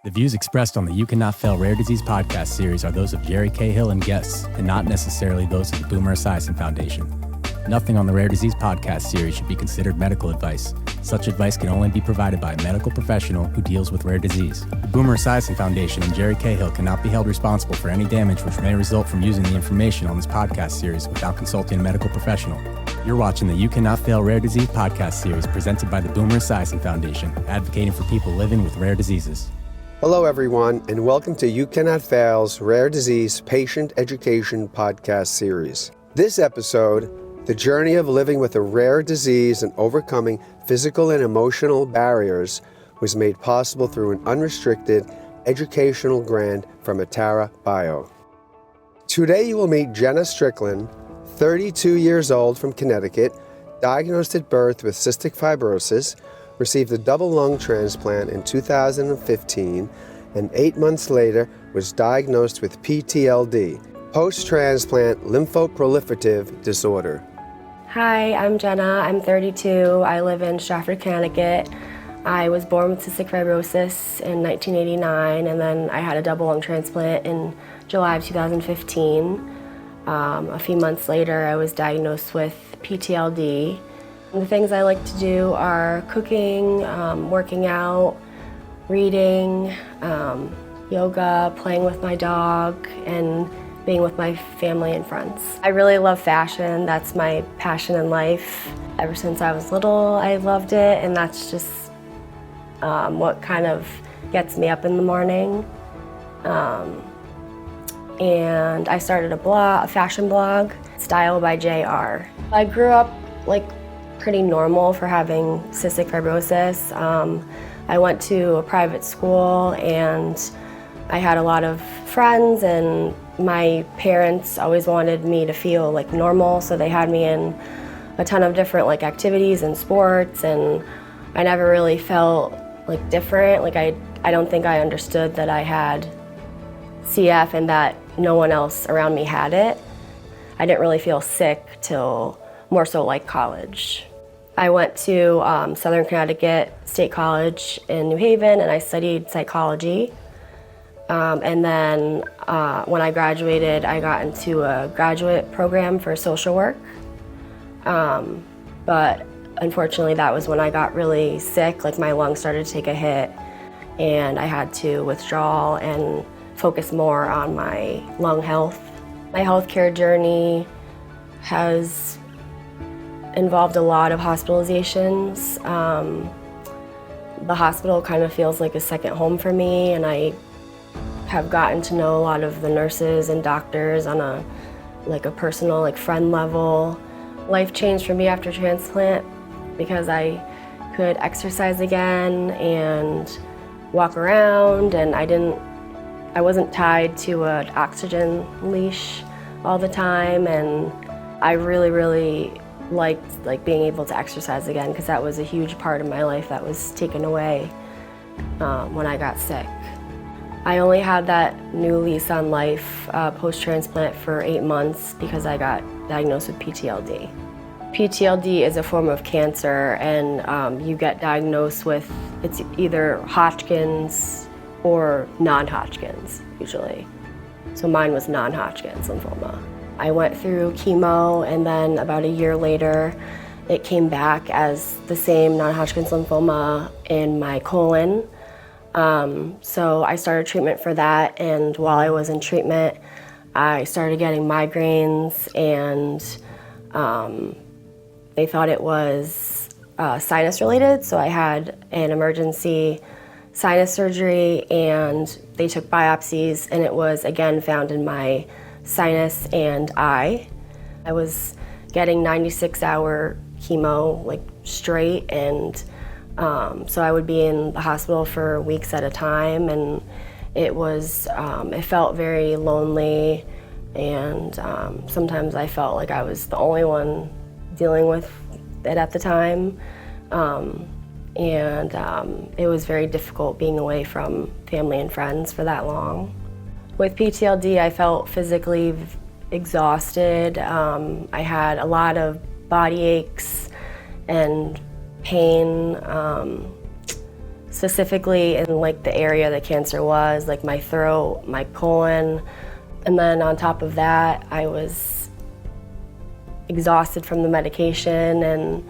The views expressed on the You Cannot Fail Rare Disease podcast series are those of Jerry Cahill and guests, and not necessarily those of the Boomer Esiason Foundation. Nothing on the Rare Disease podcast series should be considered medical advice. Such advice can only be provided by a medical professional who deals with rare disease. The Boomer Esiason Foundation and Jerry Cahill cannot be held responsible for any damage which may result from using the information on this podcast series without consulting a medical professional. You're watching the You Cannot Fail Rare Disease podcast series presented by the Boomer Esiason Foundation, advocating for people living with rare diseases. Hello, everyone, and welcome to You Cannot Fail's Rare Disease Patient Education Podcast Series. This episode, the journey of living with a rare disease and overcoming physical and emotional barriers, was made possible through an unrestricted educational grant from Atara Bio. Today you will meet Jenna Strickland, 32 years old from Connecticut, diagnosed at birth with cystic fibrosis, received a double lung transplant in 2015, and 8 months later was diagnosed with PTLD, Post-transplant lymphoproliferative disorder. Hi, I'm Jenna. I'm 32. I live in Stratford, Connecticut. I was born with cystic fibrosis in 1989, and then I had a double lung transplant in July of 2015. A few months later, I was diagnosed with PTLD. The things I like to do are cooking, working out, reading, yoga, playing with my dog, and being with my family and friends. I really love fashion. That's my passion in life. Ever since I was little, I loved it, and that's just what kind of gets me up in the morning. And I started a fashion blog, Style by JR. I grew up pretty normal for having cystic fibrosis. I went to a private school and I had a lot of friends, and my parents always wanted me to feel normal, so they had me in a ton of different activities and sports, and I never really felt different. I don't think I understood that I had CF and that no one else around me had it. I didn't really feel sick till more so college. I went to Southern Connecticut State College in New Haven, and I studied psychology. And then when I graduated, I got into a graduate program for social work. But unfortunately, that was when I got really sick. My lungs started to take a hit, and I had to withdraw and focus more on my lung health. My healthcare journey has involved a lot of hospitalizations. The hospital kind of feels like a second home for me, and I have gotten to know a lot of the nurses and doctors on a personal friend level. Life changed for me after transplant because I could exercise again and walk around, and I wasn't tied to an oxygen leash all the time, and I really liked being able to exercise again, because that was a huge part of my life that was taken away when I got sick. I only had that new lease on life post-transplant for 8 months because I got diagnosed with PTLD. PTLD is a form of cancer, and you get diagnosed with, it's either Hodgkin's or non-Hodgkin's usually. So mine was non-Hodgkin's lymphoma. I went through chemo, and then about a year later, it came back as the same non-Hodgkin's lymphoma in my colon. So I started treatment for that, and while I was in treatment, I started getting migraines, and they thought it was sinus related, so I had an emergency sinus surgery, and they took biopsies, and it was again found in my sinus and eye. I was getting 96-hour chemo straight, and so I would be in the hospital for weeks at a time, and it felt very lonely, and sometimes I felt like I was the only one dealing with it at the time. It was very difficult being away from family and friends for that long. With PTLD, I felt physically exhausted. I had a lot of body aches and pain. specifically in like the area the cancer was, like my throat, my colon. And then on top of that, I was exhausted from the medication, and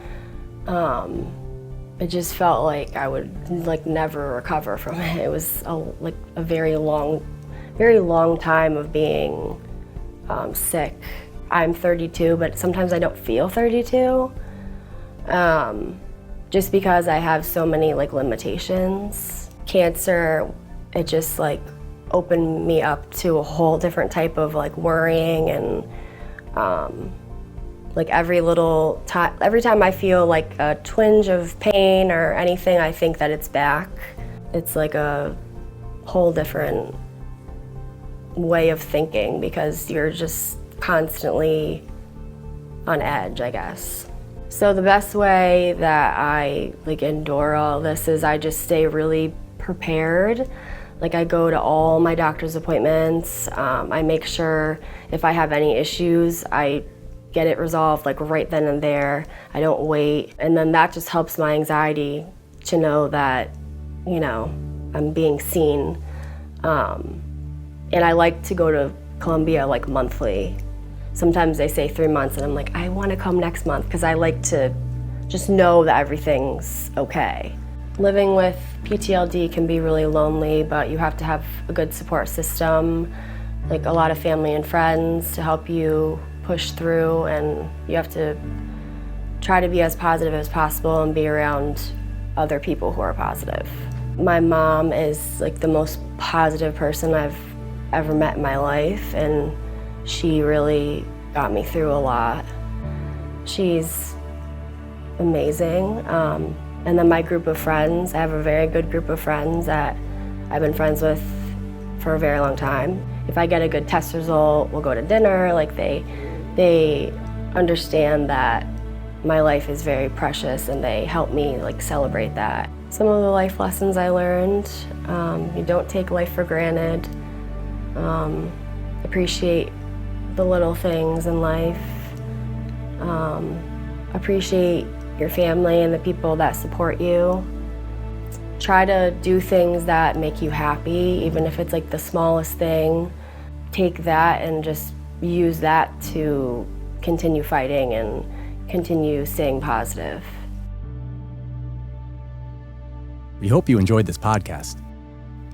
it just felt like I would like never recover from it. It was a very long time of being sick. I'm 32, but sometimes I don't feel 32, just because I have so many like limitations. Cancer, it just like opened me up to a whole different type of like worrying, and like every time I feel like a twinge of pain or anything, I think that it's back. It's like a whole different way of thinking because you're just constantly on edge, I guess. So the best way that I like endure all this is I just stay really prepared. Like I go to all my doctor's appointments. I make sure if I have any issues, I get it resolved like right then and there. I don't wait. And then that just helps my anxiety to know that, you know, I'm being seen. And I like to go to Columbia like monthly. Sometimes they say 3 months and I'm like, I want to come next month because I like to just know that everything's okay. Living with PTLD can be really lonely, but you have to have a good support system, like a lot of family and friends to help you push through, and you have to try to be as positive as possible and be around other people who are positive. My mom is like the most positive person I've ever met in my life, and she really got me through a lot. She's amazing. And then my group of friends, I have a very good group of friends that I've been friends with for a very long time. If I get a good test result, we'll go to dinner. Like they understand that my life is very precious, and they help me like celebrate that. Some of the life lessons I learned, you don't take life for granted. Appreciate the little things in life. Appreciate your family and the people that support you. Try to do things that make you happy, even if it's like the smallest thing. Take that and just use that to continue fighting and continue staying positive. We hope you enjoyed this podcast.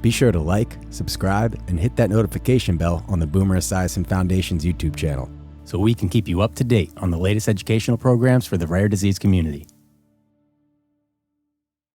Be sure to like, subscribe, and hit that notification bell on the Boomer Esiason Foundation's YouTube channel so we can keep you up to date on the latest educational programs for the rare disease community.